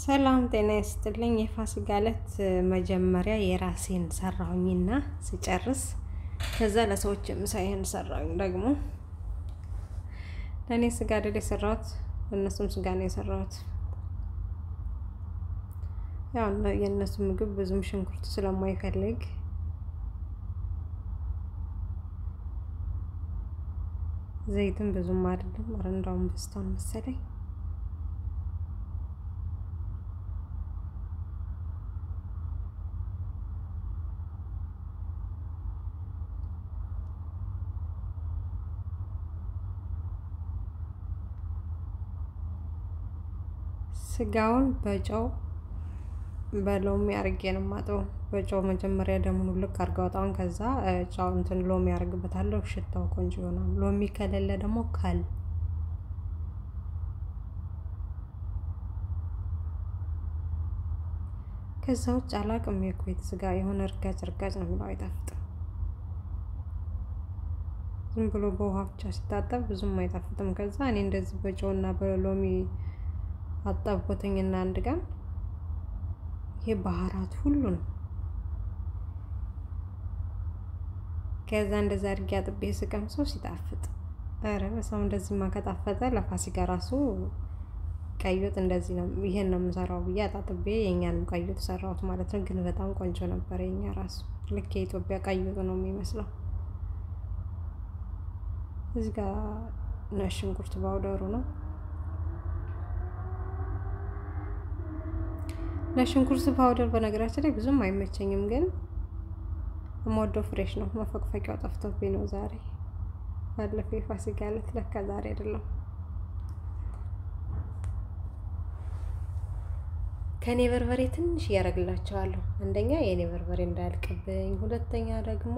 ሰላም ጤና ይስጥልኝ። የፋሲካ ዕለት መጀመሪያ የራሴን ሰራሁኝና ስጨርስ ከዛ ለሰዎች ምሳዬን ሰራሁኝ። ደግሞ ለኔ ስጋ አይደል የሰራሁት፣ እነሱም ስጋ ነው የሰራሁት። ያው የእነሱ ምግብ ብዙም ሽንኩርት ስለማይፈልግ ዘይትም ብዙም አይደለም፣ እንደውም በስቷን መሰለኝ። ስጋውን በጨው በሎሚ አርጌ ነው የማጥበው። በጨው መጀመሪያ ደሙን ልክ አርጋውጣውን ከዛ ጨው ሎሚ አርግበታለሁ። ሽታው ቆንጆ ይሆናል። ሎሚ ከሌለ ደግሞ ካል ከዛ ውጭ አላቅም። የኩዌት ስጋ የሆነ እርጋጭ ነው የሚለው፣ አይጣፍጥም። ዝም ብሎ በውሃ ብቻ ሲታጠብ ብዙም አይጣፍጥም። ከዛ እኔ እንደዚህ በጨውና በሎሚ አጣብቆትኝና አንድ ቀን ይሄ ባህራት ሁሉ ነው። ከዛ እንደዛ አድርጌ አጥቤ ስቀምሰው ሲጣፍጥ፣ አረ በሰው እንደዚህማ ከጣፈጠ ለፋሲካ ራሱ ቀይ ወጥ እንደዚህ ነው ይሄን ነው የምሰራው ብዬ አጣጥቤ የኛንም ቀይ ወጥ ሰራሁት ማለት ነው። ግን በጣም ቆንጆ ነበር። የኛ ራሱ ልክ የኢትዮጵያ ቀይ ወጥ ነው የሚመስለው። እዚህ ጋር ነጭ ሽንኩርት ባውደሩ ነው። ነጭ ሽንኩርት ፓውደር በነገራችን ላይ ብዙም አይመቸኝም፣ ግን የምወደው ፍሬሽ ነው። መፈቅፈቂያው ጠፍቶብኝ ነው ዛሬ። ባለፈው የፋሲካ ዕለት ለካ ዛሬ አይደለም። ከኔ በርበሬ ትንሽ ያረግላቸዋለሁ። አንደኛ የኔ በርበሬ እንዳያልቅብኝ፣ ሁለተኛ ደግሞ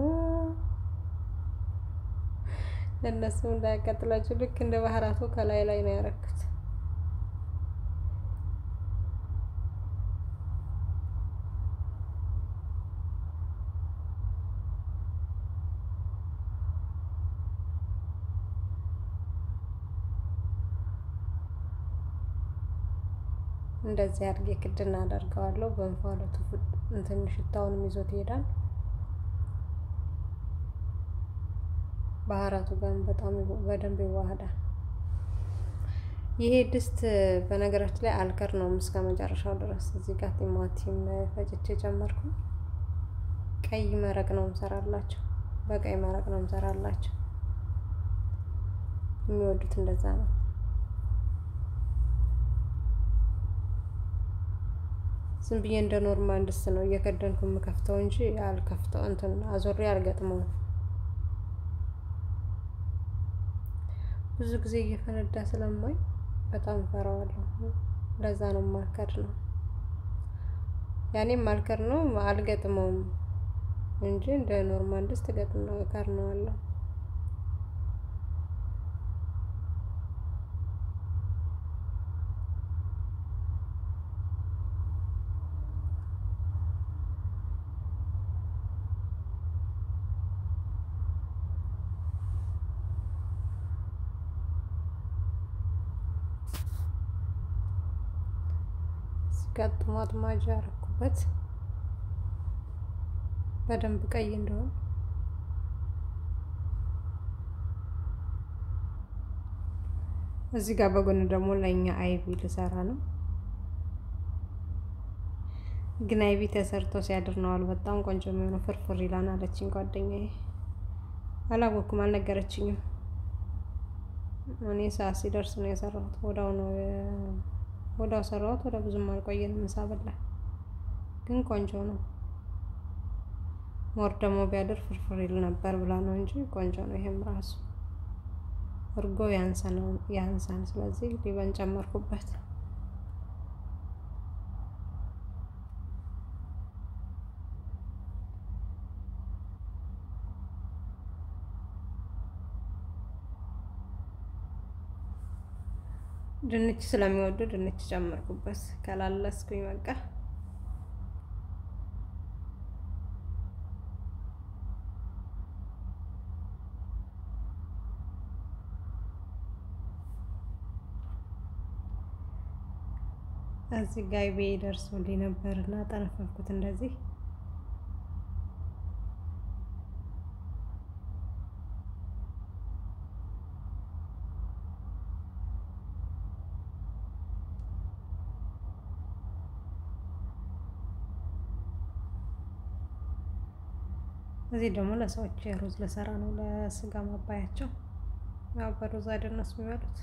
ለነሱ እንዳያቃጥላቸው ልክ እንደ ባህራቱ ከላይ ነው ያረኩት። እንደዚህ አድርጌ ክድና አደርገዋለሁ። በእንፋሎቱ ሽታውን ይዞት ይሄዳል። ባህራቱ ጋር በጣም በደንብ ይዋሃዳል። ይሄ ድስት በነገራችን ላይ አልከር ነው እስከ መጨረሻው ድረስ። እዚህ ጋር ቲማቲም ፈጭቼ ጨመርኩ። ቀይ መረቅ ነው የምሰራላቸው፣ በቀይ መረቅ ነው የምሰራላቸው። የሚወዱት እንደዛ ነው። ዝም ብዬ እንደ ኖርማል ድስት ነው እየከደንኩ የምከፍተው እንጂ አልከፍተው አዞሬ አልገጥመውም። ብዙ ጊዜ እየፈነዳ ስለማይ በጣም ፈራዋለሁ። ለዛ ነው ማልከር ነው። ያኔም ማልከር ነው አልገጥመውም እንጂ እንደ ኖርማል ድስት ገጥመው እከርነዋለሁ። ጋጥማት ማጃ አረኩበት በደንብ ቀይ እንደሆነ። እዚህ ጋር በጎን ደግሞ ለኛ አይቢ ልሰራ ነው። ግን አይቢ ተሰርቶ ሲያድር ነው በጣም ቆንጆ የሚሆነው። ፍርፍር ይላል አለችኝ ጓደኛዬ። አላወኩም፣ አልነገረችኝም። እኔ ሰዓት ሲደርስ ነው የሰራሁት። ወዳው ሰራሁት። ወደ ብዙም አልቆየንም። ምሳ በላ። ግን ቆንጆ ነው። ሞር ደግሞ ቢያድር ፍርፍር ይል ነበር ብላ ነው እንጂ ቆንጆ ነው። ይሄም ራሱ እርጎ ያንሳን። ስለዚህ ሊበን ጨመርኩበት። ድንች ስለሚወዱ ድንች ጨመርኩበት። ከላለስኩኝ በቃ እዚህ ጋር ይቤ ደርሶልኝ ነበርና ጠነፈፍኩት እንደዚህ። እዚህ ደግሞ ለሰዎች ሩዝ ለሰራ ነው ለስጋ ማባያቸው። ያው በሩዝ አይደል እነሱ የሚበሉት።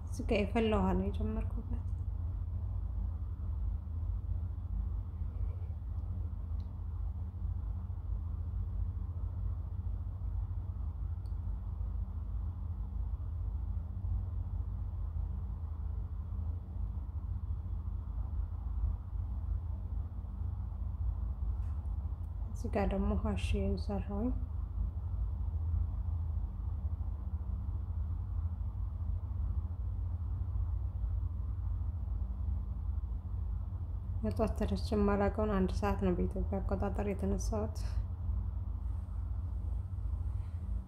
እዚህ ጋር የፈላ ውሃ ነው የጨመርኩበት። እዚህ ጋር ደግሞ ሀሽ ሰራሁኝ። በጧት ተነስቼ የማላውቀውን 1 ሰዓት ነው በኢትዮጵያ አቆጣጠር የተነሳሁት።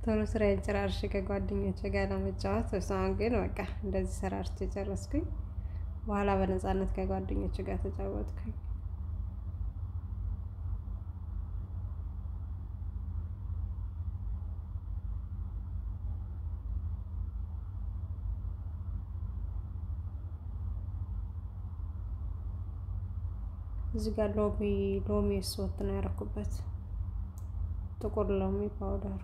ቶሎ ስራዬን ጨራርሼ ከጓደኞቼ ጋር ለመጫወት እሷን ግን በቃ እንደዚህ ሰራርቼ ጨረስኩኝ። በኋላ በነፃነት ከጓደኞቼ ጋር ተጫወትኩኝ። እዚህ ጋር ሎሚ ሶት ነው ያደረኩበት። ጥቁር ሎሚ ፓውደር።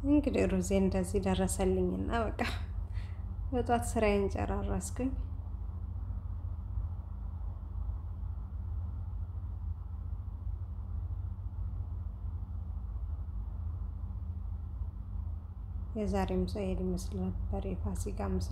እንግዲህ ሩዜ እንደዚህ ደረሰልኝና በቃ በጧት ስራዬን ጨራረስኩኝ። የዛሬ ምሳ ይሄን ይመስል ነበር፣ የፋሲካ ምሳ።